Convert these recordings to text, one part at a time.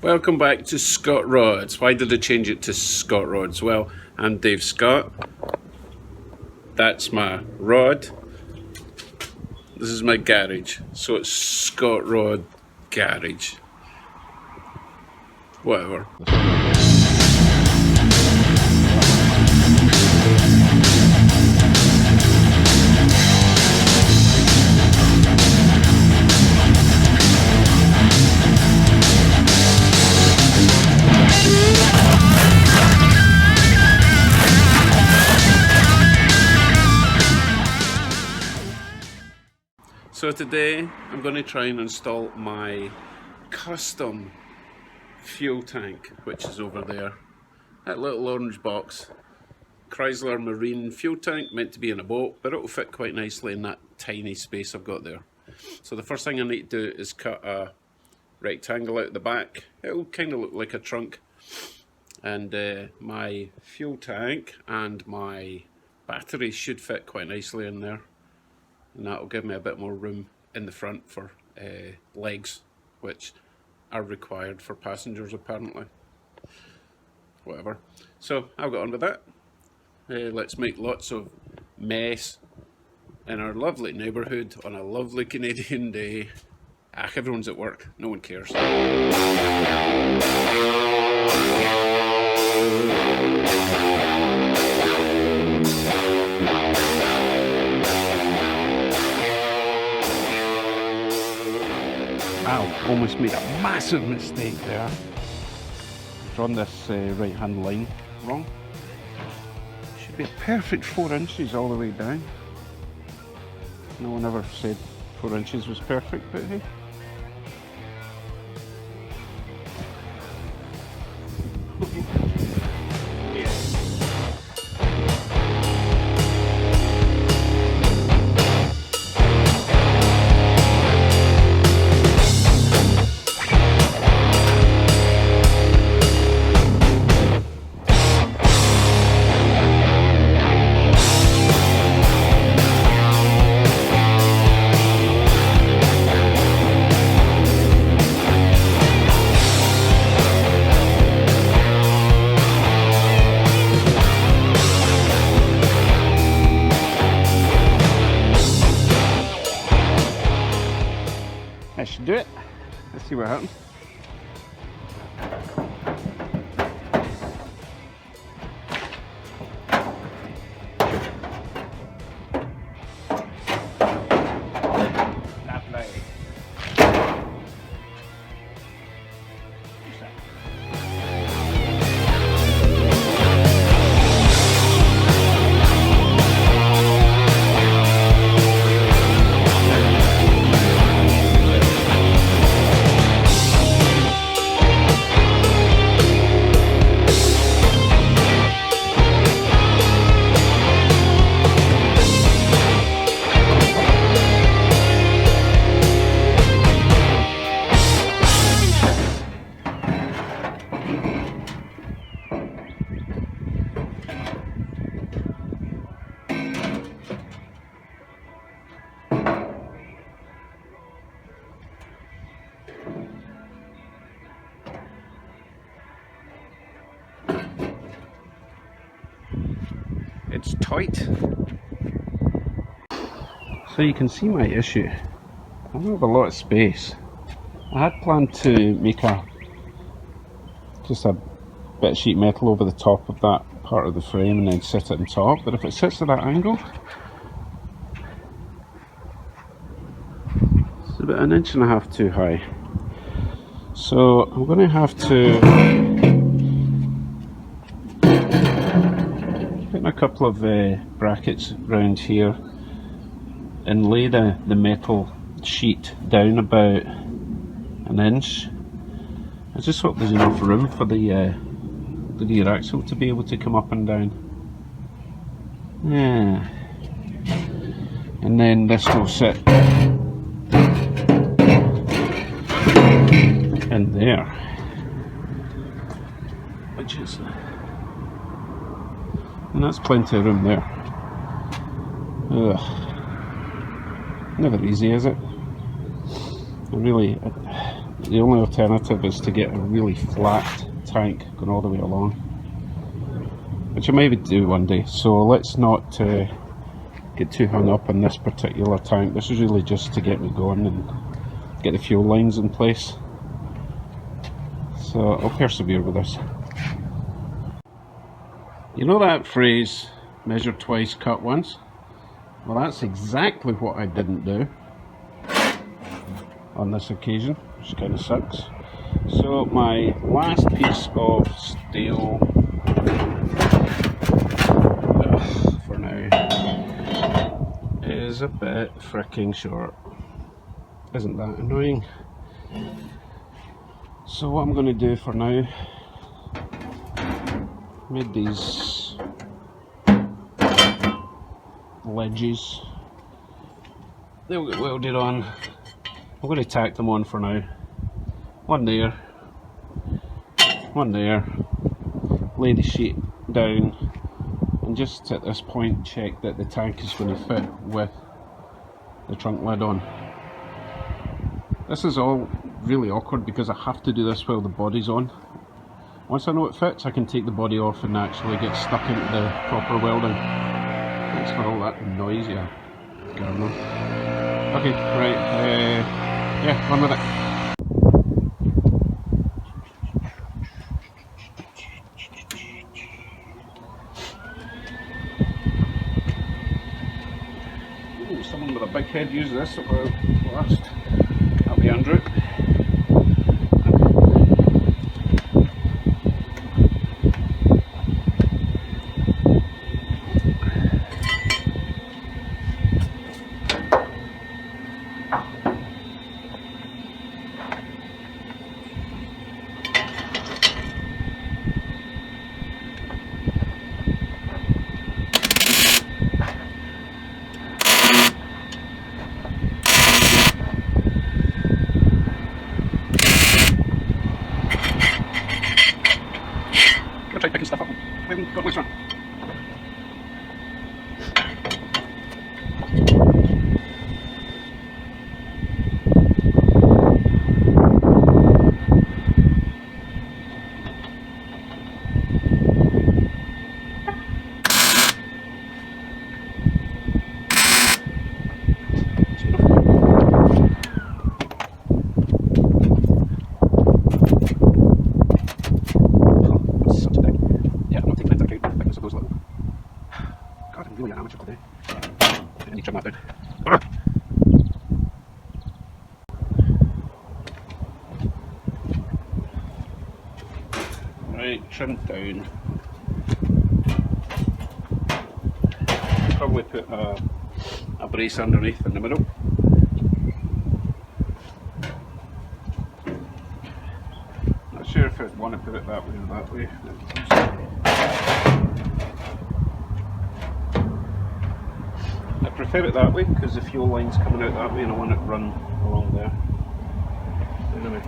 Welcome back to Scott Rods. Why did I change it to Scott Rods? Well, I'm Dave Scott. That's my rod. This is my garage. So it's Scott Rod Garage. Whatever. So today I'm going to try and install my custom fuel tank, which is over there. That little orange box. Chrysler Marine fuel tank, meant to be in a boat, but it'll fit quite nicely in that tiny space I've got there. So the first thing I need to do is cut a rectangle out the back. It'll kind of look like a trunk. And my fuel tank and my battery should fit quite nicely in there. And that will give me a bit more room in the front for legs, which are required for passengers apparently. Whatever. So I'll get on with that. Let's make lots of mess in our lovely neighbourhood on a lovely Canadian day. Everyone's at work, no one cares. Wow, almost made a massive mistake there. Drawn this right hand line wrong. Should be a perfect 4 inches all the way down. No one ever said 4 inches was perfect, but hey. I should do it. Let's see what happens. It's tight. So you can see my issue. I don't have a lot of space. I had planned to make just a bit of sheet metal over the top of that part of the frame and then sit it on top, but if it sits at that angle, it's about 1.5 inches too high. So I'm going to have to put a couple of brackets around here and lay the metal sheet down about 1 inch. I just hope there's enough room for the rear axle to be able to come up and down. Yeah. And then this will sit in there, which is, and that's plenty of room there. Ugh. Never easy, is it? The only alternative is to get a really flat tank going all the way along, which I maybe do one day. So let's not get too hung up on this particular tank. This is really just to get me going and get the fuel lines in place. So I'll persevere with this. You know that phrase, measure twice, cut once? Well, that's exactly what I didn't do on this occasion, which kind of sucks. So my last piece of steel for now is a bit freaking short. Isn't that annoying? So what I'm going to do for now, made these ledges, they'll get welded on. I'm going to tack them on for now. One there, lay the sheet down, and just at this point check that the tank is going to fit with the trunk lid on. This is all really awkward because I have to do this while the body's on. Once I know it fits, I can take the body off and actually get stuck into the proper welding. Thanks for all that noise, yeah. Okay, right, yeah, run with it. Ooh, someone with a big head used this last. That'll be Andrew. Try picking stuff up. I haven't got my strong. Really an amateur today. I need to trim that down. Right, trimmed down. Probably put a brace underneath in the middle. Not sure if I'd want to put it that way or that way. I prefer it that way because the fuel line's coming out that way and I want it run along there. Anyway.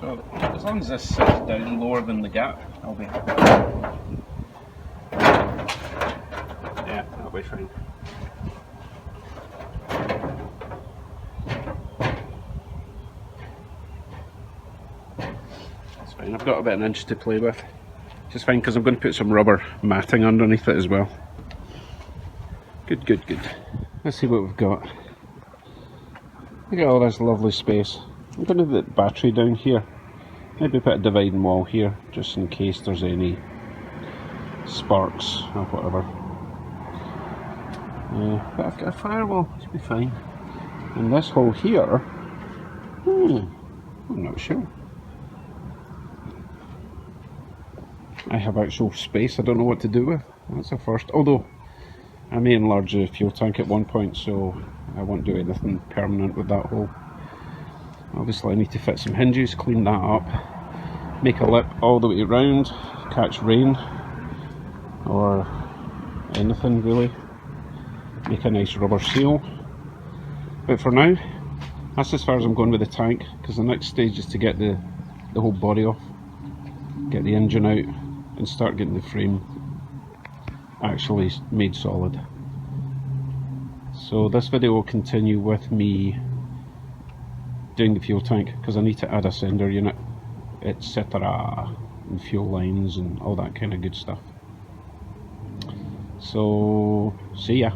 So as long as this sits down lower than the gap, I'll be happy. Yeah, that'll be fine. I've got about an inch to play with, which is fine because I'm going to put some rubber matting underneath it as well. Good, good, good. Let's see what we've got. Look at all this lovely space. I'm going to put the battery down here. Maybe put a dividing wall here, just in case there's any sparks or whatever. But I've got a firewall, it should be fine. And this hole here, I'm not sure. I have actual space I don't know what to do with. That's a first. Although I may enlarge the fuel tank at one point, so I won't do anything permanent with that hole. Obviously I need to fit some hinges, clean that up, make a lip all the way around, catch rain or anything really, make a nice rubber seal. But for now, that's as far as I'm going with the tank, because the next stage is to get the whole body off, get the engine out and start getting the frame actually made solid. So this video will continue with me doing the fuel tank, because I need to add a sender unit, etc., and fuel lines and all that kind of good stuff. So see ya.